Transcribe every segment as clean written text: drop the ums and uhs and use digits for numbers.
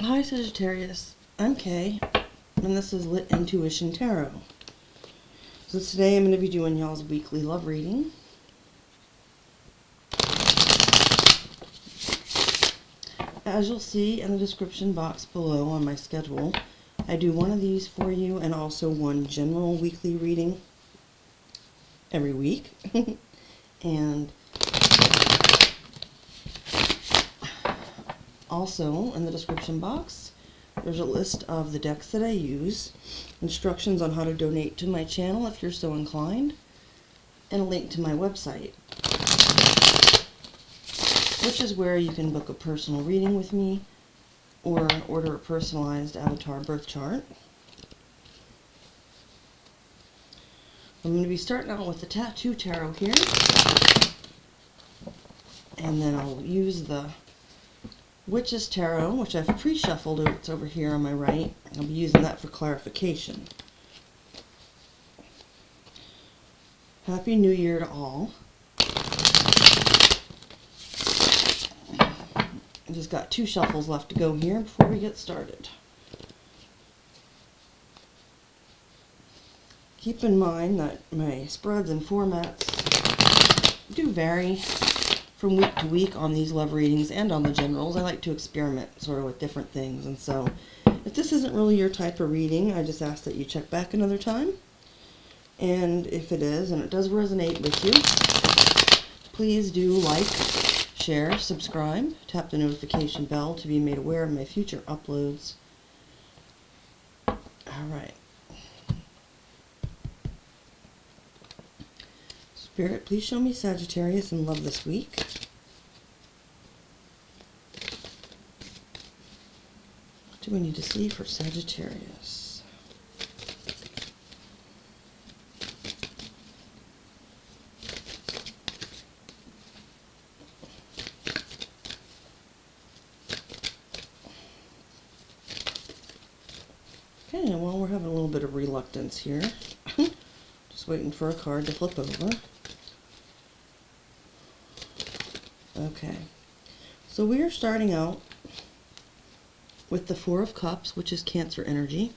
Hi Sagittarius, I'm Kay, and this is Lit Intuition Tarot. So today I'm going to be doing y'all's weekly love reading. As you'll see in the description box below on my schedule, I do one of these for you and also one general weekly reading every week. And also in the description box, there's a list of the decks that I use, instructions on how to donate to my channel if you're so inclined, and a link to my website, which is where you can book a personal reading with me or order a personalized avatar birth chart. I'm going to be starting out with the Tattoo Tarot here, and then I'll use the Witch's Tarot, which I've pre-shuffled. It's over here on my right. I'll be using that for clarification. Happy New Year to all. I just got 2 shuffles left to go here before we get started. Keep in mind that my spreads and formats do vary from week to week on these love readings and on the generals. I like to experiment sort of with different things, and so if this isn't really your type of reading, I just ask that you check back another time. And if it is, and it does resonate with you, please do like, share, subscribe, tap the notification bell to be made aware of my future uploads. Alright. Spirit, please show me Sagittarius in love this week. What do we need to see for Sagittarius? Okay, well, we're having a little bit of reluctance here. Just waiting for a card to flip over. Okay, so we are starting out with the 4 of Cups, which is Cancer energy.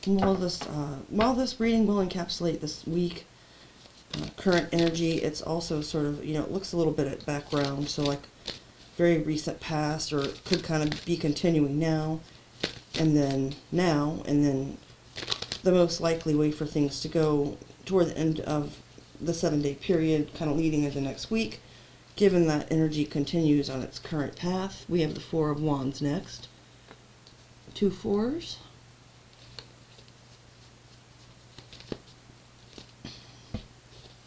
And while this reading will encapsulate this week current energy, it's also sort of, it looks a little bit at background, so like very recent past, or it could kind of be continuing now, and then the most likely way for things to go toward the end of the 7-day period, kind of leading into next week, given that energy continues on its current path. We have the 4 of Wands next. 2 4s.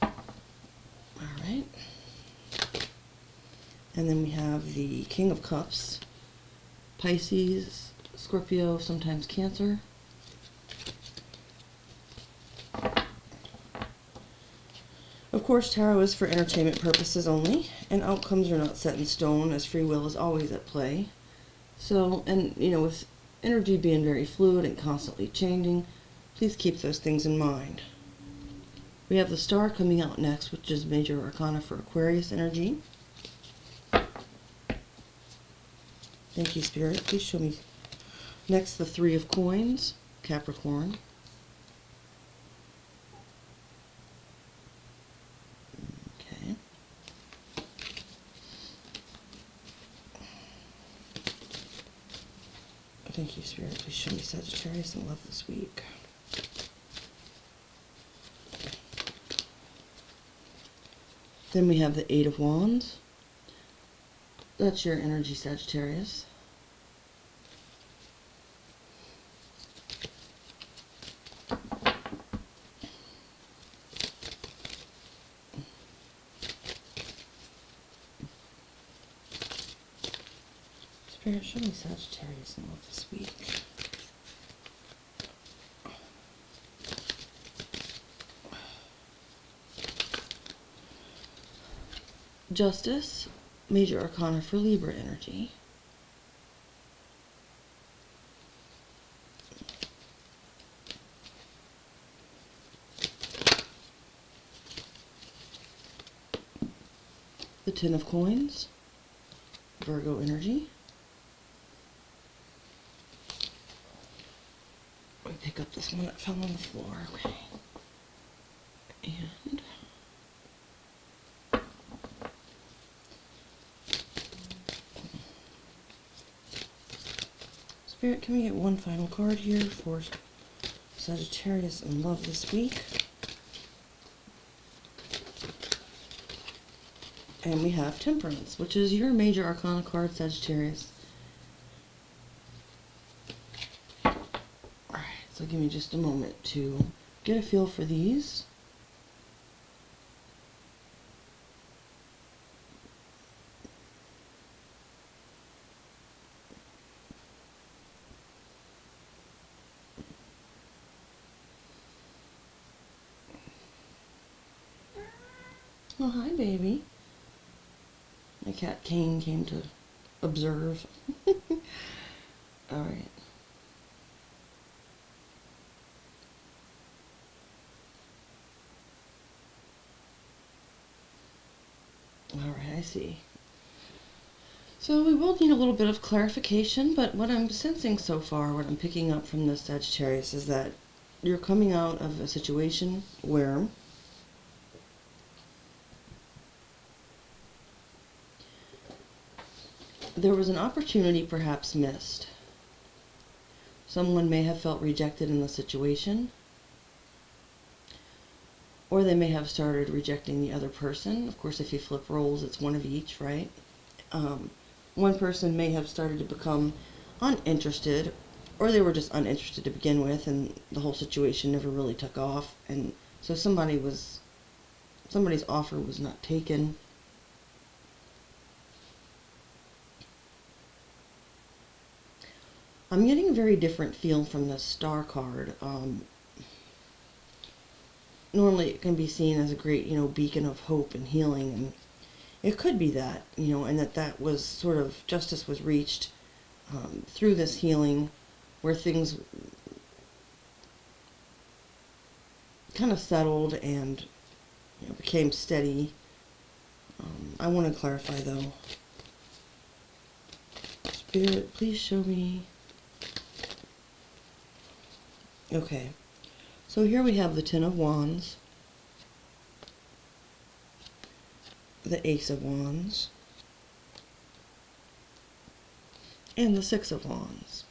Alright. And then we have the King of Cups. Pisces, Scorpio, sometimes Cancer. Of course, tarot is for entertainment purposes only, and outcomes are not set in stone, as free will is always at play. So, and with energy being very fluid and constantly changing, please keep those things in mind. We have the Star coming out next, which is Major Arcana for Aquarius energy. Thank you, Spirit. Please show me next the 3 of Coins, Capricorn. Thank you, Spirit. Please show me Sagittarius in love this week. Then we have the 8 of Wands. That's your energy, Sagittarius. Spirit, show me Sagittarius in love this week. Justice, Major Arcana for Libra energy. the Ten of Coins, Virgo energy. We pick up this one that fell on the floor, okay. And Spirit, can we get one final card here for Sagittarius in love this week? And we have Temperance, which is your major arcana card, Sagittarius. Alright, so give me just a moment to get a feel for these. Oh, hi, baby. My cat King came to observe. Alright. Alright, I see. So we will need a little bit of clarification, but what I'm sensing so far, what I'm picking up from this Sagittarius, is that you're coming out of a situation where there was an opportunity perhaps missed. Someone may have felt rejected in the situation, or they may have started rejecting the other person. Of course, if you flip roles, it's one of each, right? One person may have started to become uninterested, or they were just uninterested to begin with, and the whole situation never really took off, and so somebody's offer was not taken. I'm getting a very different feel from this Star card. Normally it can be seen as a great, beacon of hope and healing, and it could be that, and that was sort of, justice was reached through this healing, where things kind of settled and became steady. I want to clarify though. Spirit, please show me. Okay, so here we have the Ten of Wands, the Ace of Wands, and the Six of Wands.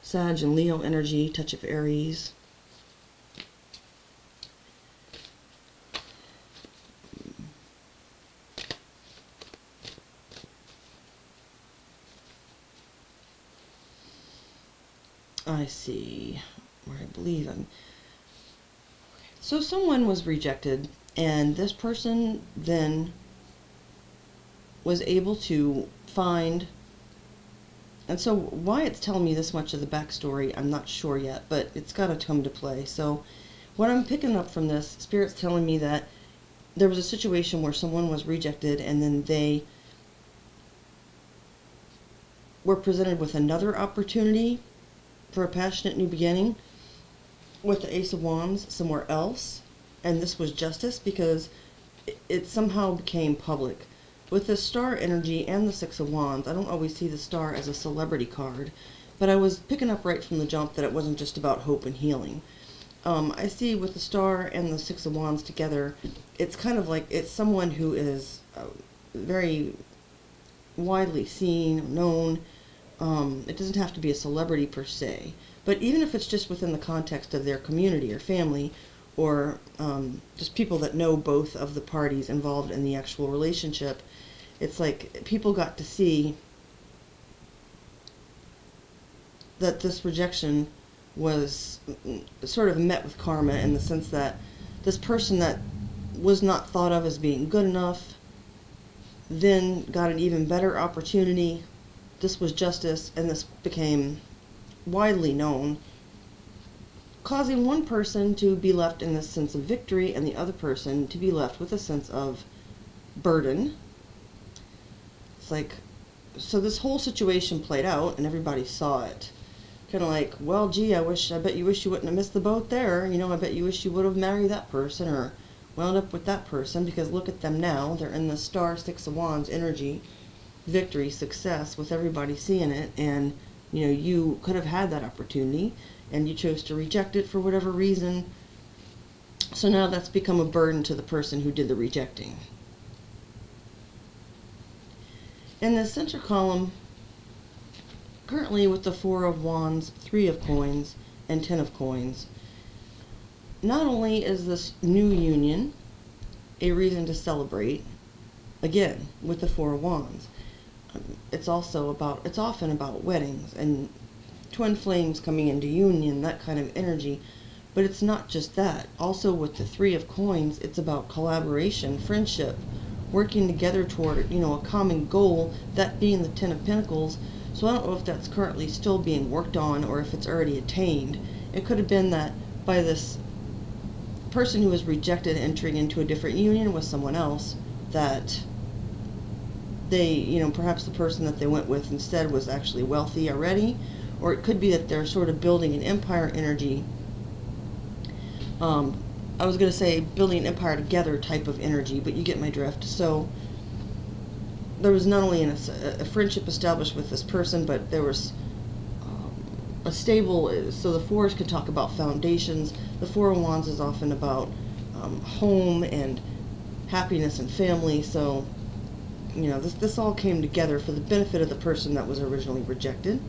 Sag and Leo energy, touch of Aries. I see, where I believe I'm. So someone was rejected, and this person then was able to find, and so why it's telling me this much of the backstory, I'm not sure yet, but it's got to come to play. So what I'm picking up from this, Spirit's telling me that there was a situation where someone was rejected, and then they were presented with another opportunity for a passionate new beginning with the Ace of Wands somewhere else, and this was justice because it somehow became public. With the Star energy and the Six of Wands, I don't always see the Star as a celebrity card, but I was picking up right from the jump that it wasn't just about hope and healing. I see with the Star and the Six of Wands together, it's kind of like it's someone who is very widely seen, known. It doesn't have to be a celebrity per se, but even if it's just within the context of their community or family, or just people that know both of the parties involved in the actual relationship, it's like people got to see that this rejection was sort of met with karma, in the sense that this person that was not thought of as being good enough then got an even better opportunity. This was justice, and this became widely known, causing one person to be left in this sense of victory and the other person to be left with a sense of burden. It's like, so this whole situation played out and everybody saw it. Kind of like, well, gee, I bet you wish you wouldn't have missed the boat there. I bet you wish you would have married that person, or wound up with that person, because look at them now. They're in the Star, Six of Wands energy, victory, success, with everybody seeing it. And, you know, you could have had that opportunity, and you chose to reject it for whatever reason. So now that's become a burden to the person who did the rejecting. In the center column, currently with the Four of Wands, Three of Coins, and Ten of Coins, not only is this new union a reason to celebrate, again, with the Four of Wands, it's often about weddings and twin flames coming into union, that kind of energy. But it's not just that. Also with the Three of Coins, it's about collaboration, friendship, working together toward, you know, a common goal, that being the Ten of Pentacles. So I don't know if that's currently still being worked on or if it's already attained. It could have been that by this person who was rejected entering into a different union with someone else, that they, you know, perhaps the person that they went with instead was actually wealthy already. Or it could be that they're sort of building an empire energy. I was going to say building an empire together type of energy, but you get my drift. So there was not only a friendship established with this person, but there was a stable, so the Fours could talk about foundations. The Four of Wands is often about home and happiness and family. So, you know, this all came together for the benefit of the person that was originally rejected.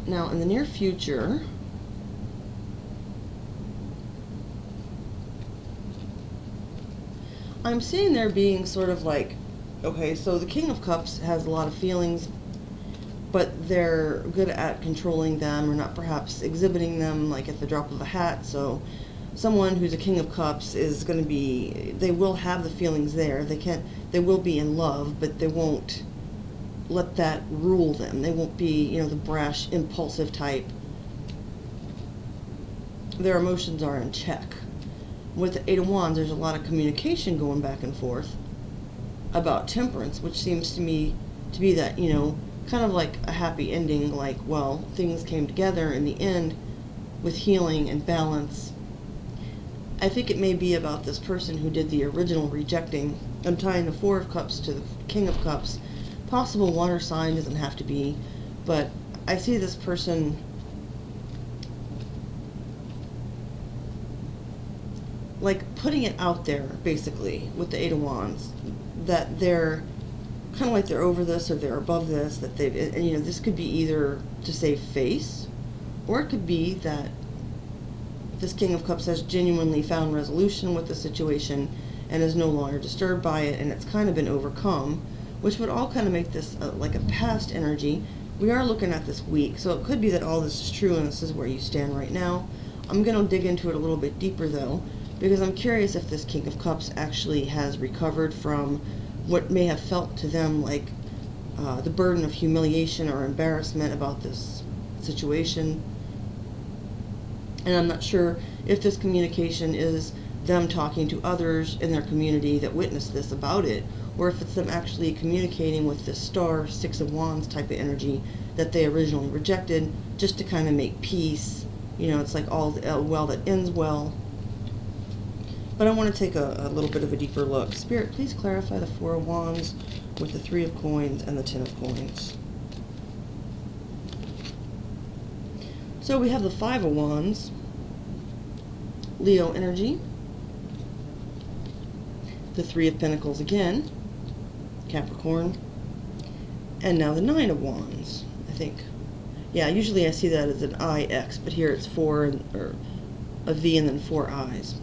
Now, in the near future, I'm seeing there being sort of like, okay, so the King of Cups has a lot of feelings, but they're good at controlling them, or not perhaps exhibiting them like at the drop of a hat. So someone who's a King of Cups is going to be, they will have the feelings there. They will be in love, but they won't let that rule them. They won't be, you know, the brash, impulsive type. Their emotions are in check. With the Eight of Wands, there's a lot of communication going back and forth about temperance, which seems to me to be that, you know, kind of like a happy ending, like, well, things came together in the end with healing and balance. I think it may be about this person who did the original rejecting. I'm tying the Four of Cups to the King of Cups. Possible water sign, doesn't have to be, but I see this person like putting it out there, basically, with the Eight of Wands, that they're kind of like they're over this or they're above this, that they've, and you know, this could be either to save face, or it could be that this King of Cups has genuinely found resolution with the situation and is no longer disturbed by it, and it's kind of been overcome, which would all kind of make this like a past energy. We are looking at this week, so it could be that all this is true and this is where you stand right now. I'm going to dig into it a little bit deeper, though, because I'm curious if this King of Cups actually has recovered from what may have felt to them like the burden of humiliation or embarrassment about this situation. And I'm not sure if this communication is them talking to others in their community that witnessed this about it, or if it's them actually communicating with this Star, Six of Wands type of energy that they originally rejected, just to kind of make peace. You know, it's like all well that ends well. But I want to take a little bit of a deeper look. Spirit, please clarify the Four of Wands with the Three of Coins and the Ten of Coins. So we have the Five of Wands, Leo energy, the Three of Pentacles again, Capricorn, and now the Nine of Wands, I think. Yeah, usually I see that as an IX, but here it's four, or a V and then four I's.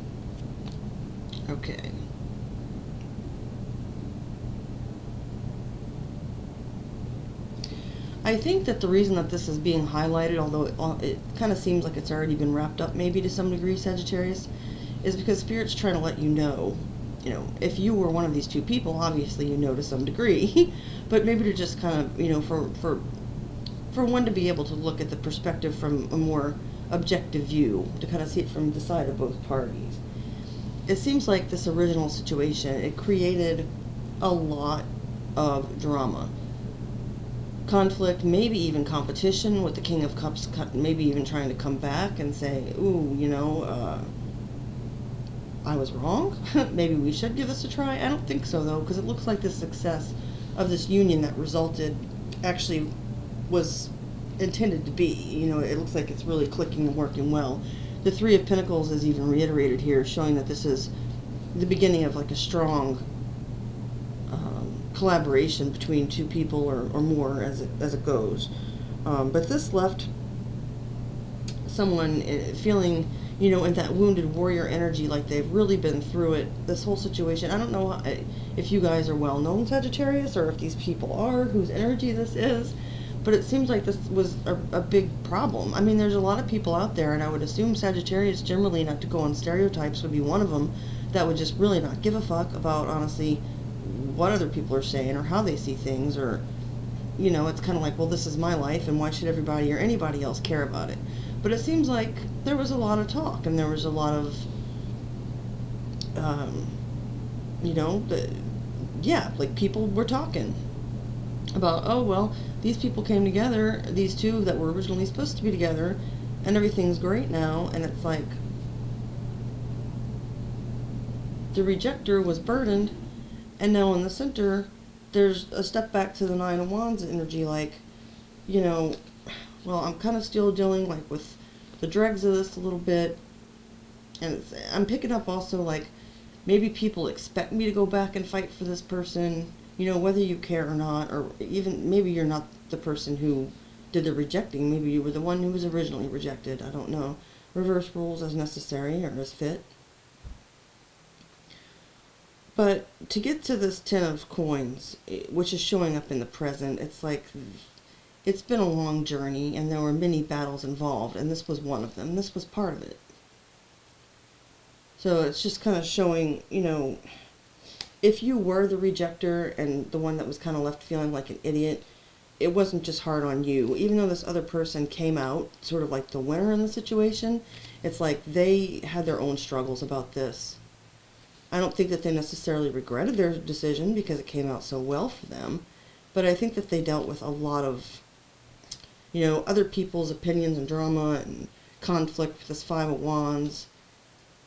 Okay. I think that the reason that this is being highlighted, although it kind of seems like it's already been wrapped up maybe to some degree, Sagittarius, is because Spirit's trying to let you know, if you were one of these two people, obviously you know to some degree, but maybe to just kind of, for one to be able to look at the perspective from a more objective view, to kind of see it from the side of both parties. It seems like this original situation, it created a lot of drama. Conflict, maybe even competition with the King of Cups, maybe even trying to come back and say, ooh, I was wrong. Maybe we should give this a try. I don't think so, though, because it looks like the success of this union that resulted actually was intended to be. You know, it looks like it's really clicking and working well. The Three of Pentacles is even reiterated here, showing that this is the beginning of like a strong collaboration between two people or more as it goes. But this left someone feeling, you know, in that wounded warrior energy, like they've really been through it, this whole situation. I don't know if you guys are well known Sagittarius, or if these people are, whose energy this is, but it seems like this was a big problem. I mean, there's a lot of people out there, and I would assume Sagittarius generally, not to go on stereotypes, would be one of them, that would just really not give a fuck about, honestly, what other people are saying or how they see things, or, you know, it's kind of like, well, this is my life, and why should everybody or anybody else care about it? But it seems like there was a lot of talk, and there was a lot of, you know, yeah, like people were talking about, oh, well, these people came together, these two that were originally supposed to be together, and everything's great now. And it's like the rejector was burdened, and now in the center there's a step back to the Nine of Wands energy, like, you know, well, I'm kind of still dealing like with the dregs of this a little bit, and I'm picking up also like maybe people expect me to go back and fight for this person, you know, whether you care or not, or even maybe you're not the person who did the rejecting, maybe you were the one who was originally rejected, I don't know. Reverse roles as necessary or as fit. But to get to this Ten of Coins, which is showing up in the present, it's like it's been a long journey, and there were many battles involved, and this was one of them. This was part of it. So it's just kind of showing, you know, if you were the rejector and the one that was kind of left feeling like an idiot, it wasn't just hard on you. Even though this other person came out sort of like the winner in the situation, it's like they had their own struggles about this. I don't think that they necessarily regretted their decision because it came out so well for them, but I think that they dealt with a lot of, you know, other people's opinions and drama and conflict with this Five of Wands,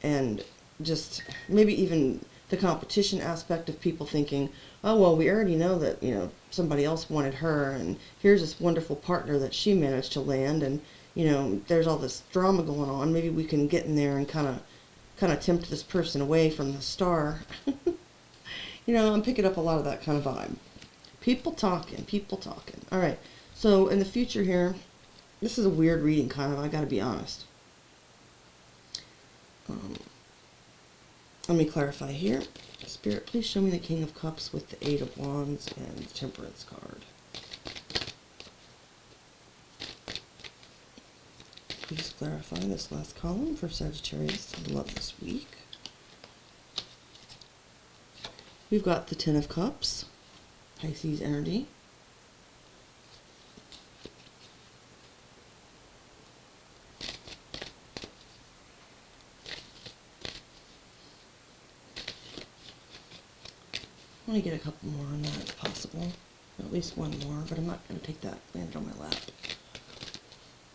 and just maybe even the competition aspect of people thinking, oh, well, we already know that, you know, somebody else wanted her, and here's this wonderful partner that she managed to land, and, you know, there's all this drama going on. Maybe we can get in there and kind of tempt this person away from the star. You know, I'm picking up a lot of that kind of vibe. People talking, people talking. All right. So in the future here, this is a weird reading, kind of, I gotta be honest. Let me clarify here. Spirit, please show me the King of Cups with the Eight of Wands and the Temperance card. Please clarify this last column for Sagittarius in love this week. We've got the Ten of Cups, Pisces energy. I want to get a couple more on that if possible. At least one more, but I'm not going to take that, land it on my lap.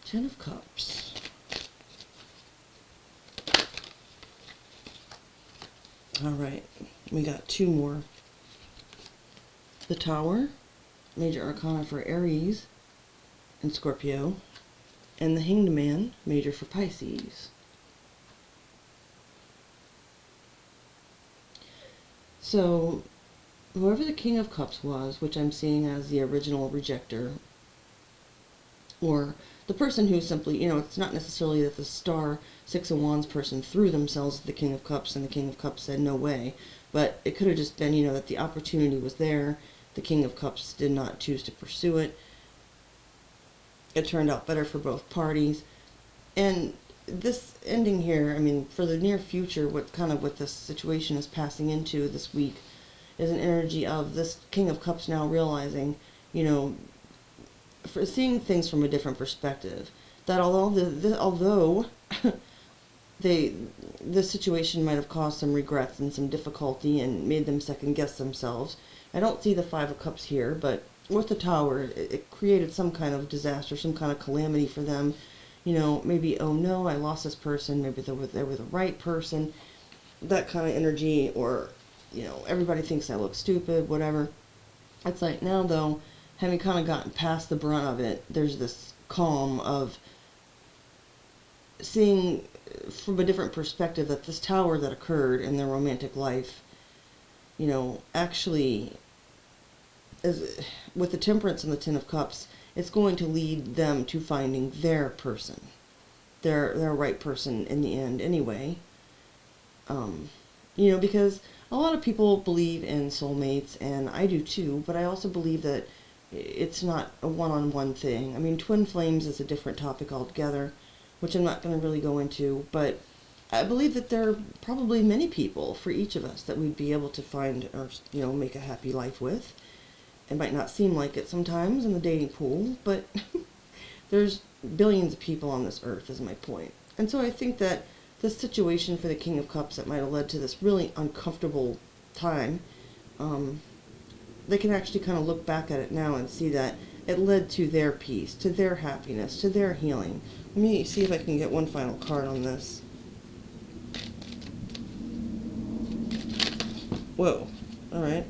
Ten of Cups. Alright, we got two more. The Tower, Major Arcana for Aries and Scorpio, and the Hanged Man, Major for Pisces. So, whoever the King of Cups was, which I'm seeing as the original rejector, or the person who simply, you know, it's not necessarily that the star Six of Wands person threw themselves at the King of Cups and the King of Cups said no way, but it could have just been, you know, that the opportunity was there, the King of Cups did not choose to pursue it. It turned out better for both parties. And this ending here, I mean, for the near future, what this situation is passing into this week is an energy of this King of Cups now realizing, you know, for seeing things from a different perspective, that although this situation might have caused some regrets and some difficulty and made them second guess themselves. I don't see the Five of Cups here, but with the Tower, it created some kind of disaster, some kind of calamity for them. You know, maybe, oh no, I lost this person, maybe they were the right person. that kind of energy, or, you know, everybody thinks I look stupid, whatever. It's like now, though, having kind of gotten past the brunt of it, there's this calm of seeing from a different perspective that this tower that occurred in their romantic life, you know, actually, is, with the Temperance and the Ten of Cups, it's going to lead them to finding their person, their right person in the end anyway. You know, because a lot of people believe in soulmates, and I do too, but I also believe that it's not a one-on-one thing. I mean, twin flames is a different topic altogether, which I'm not going to really go into, but I believe that there are probably many people for each of us that we'd be able to find, or, you know, make a happy life with. It might not seem like it sometimes in the dating pool, but there's billions of people on this earth, is my point. And so I think that this situation for the King of Cups that might have led to this really uncomfortable time, they can actually kind of look back at it now and see that it led to their peace, to their happiness, to their healing. Let me see if I can get one final card on this. Whoa. Alright.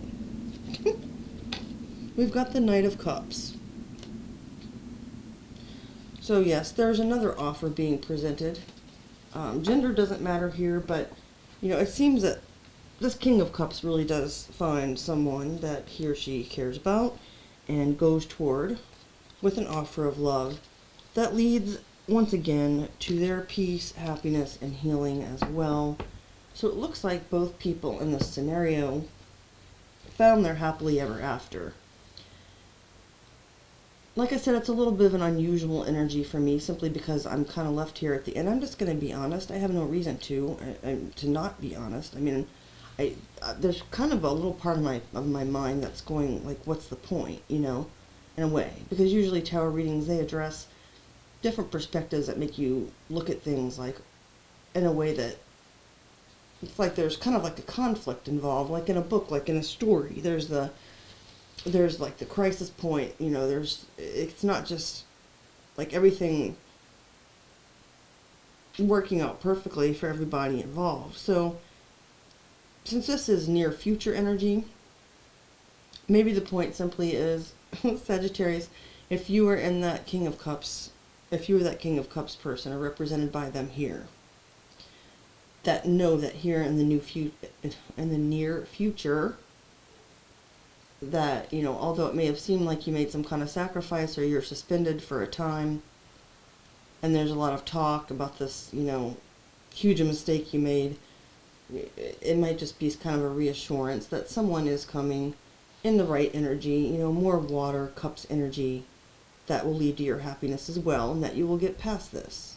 We've got the Knight of Cups. So yes, there's another offer being presented. Gender doesn't matter here, but, you know, it seems that this King of Cups really does find someone that he or she cares about and goes toward with an offer of love that leads, once again, to their peace, happiness, and healing as well. So it looks like both people in this scenario found their happily ever after. Like I said, it's a little bit of an unusual energy for me, simply because I'm kind of left here at the end. I'm just going to be honest. I have no reason to not be honest. I mean, there's kind of a little part of my mind that's going like, what's the point, you know, in a way, because usually tarot readings, they address different perspectives that make you look at things like in a way that it's like there's kind of like a conflict involved, like in a book, like in a story. There's like the crisis point, you know, it's not just like everything working out perfectly for everybody involved. So since this is near future energy, maybe the point simply is, Sagittarius, if you were in that King of Cups, if you were that King of Cups person, or represented by them here, that know that here in the near future, that, you know, although it may have seemed like you made some kind of sacrifice or you're suspended for a time, and there's a lot of talk about this, you know, huge mistake you made, it might just be kind of a reassurance that someone is coming in the right energy, you know, more water, cups energy, that will lead to your happiness as well, and that you will get past this.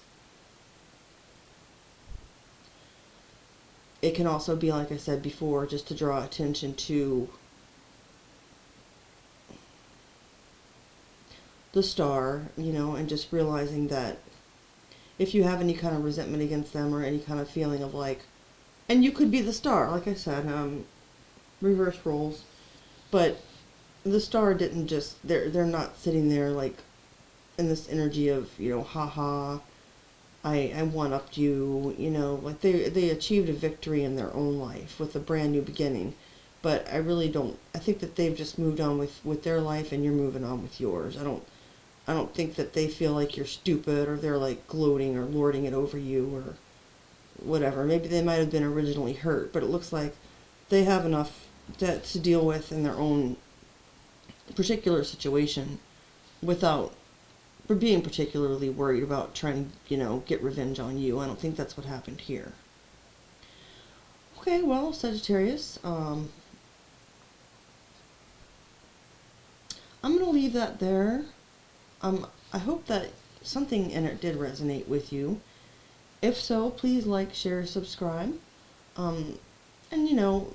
It can also be, like I said before, just to draw attention to the star, you know, and just realizing that if you have any kind of resentment against them, or any kind of feeling of like, and you could be the star, like I said, reverse roles, but the star didn't just, they're not sitting there like in this energy of, you know, haha, I one-upped you, you know, like they achieved a victory in their own life with a brand new beginning. But I really don't, I think that they've just moved on with their life, and you're moving on with yours. I don't think that they feel like you're stupid, or they're like gloating or lording it over you, or whatever. Maybe they might have been originally hurt, but it looks like they have enough to deal with in their own particular situation without being particularly worried about trying to, you know, get revenge on you. I don't think that's what happened here. Okay, well, Sagittarius, I'm going to leave that there. I hope that something in it did resonate with you. If so, please like, share, subscribe. And, you know,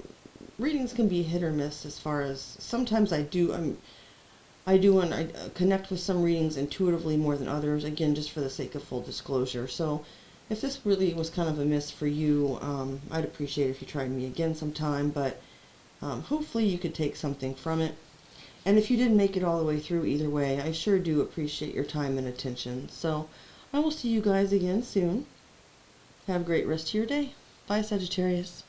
readings can be hit or miss, as far as sometimes I connect with some readings intuitively more than others, again, just for the sake of full disclosure. So if this really was kind of a miss for you, I'd appreciate it if you tried me again sometime, but hopefully you could take something from it. And if you didn't make it all the way through either way, I sure do appreciate your time and attention. So I will see you guys again soon. Have a great rest of your day. Bye, Sagittarius.